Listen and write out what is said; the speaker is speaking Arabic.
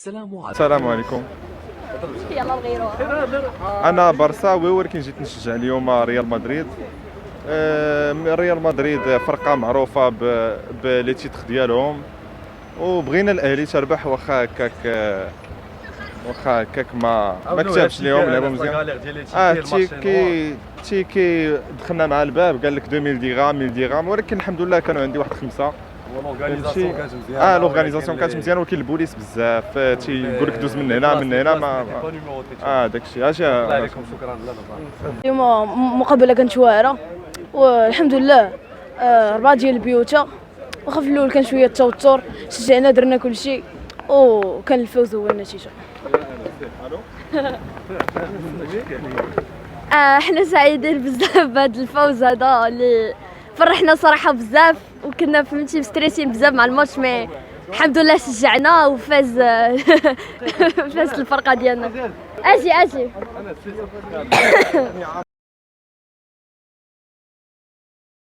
السلام عليكم. يلا نغيروها. انا برساوي ولكن جيت نشجع اليوم ريال مدريد. ريال مدريد فرقه معروفه بلي تيتر ديالهم، وبغينا الاهلي تربح واخا هكاك ما كتبش ليهم لعبوا مزيان. تيكي دخلنا مع الباب قال لك 2000 درهم 1000 درهم، ولكن الحمد لله كانوا عندي واحد خمسه. لورغانيزاسيون كانت مزيانه. لورغانيزاسيون كانت مزيانه، ولكن البوليس بزاف تيقول لك دوز من هنا من هنا ما داكشي. الله عليكم، شكرا. اليوم مقابله كانت واعره والحمد لله. 4 ديال البيوتا، واخا في الاول كان شويه التوتر، شجعنا درنا كلشي وكان الفوز هو النتيجه. احنا سعيدين بزاف بهذا الفوز هذا اللي فرحنا صراحه بزاف، وكنا فهمتي مستريسين بزاف مع الماتش، مي الحمد لله شجعنا وفاز. فاز الفرقه ديالنا. اجي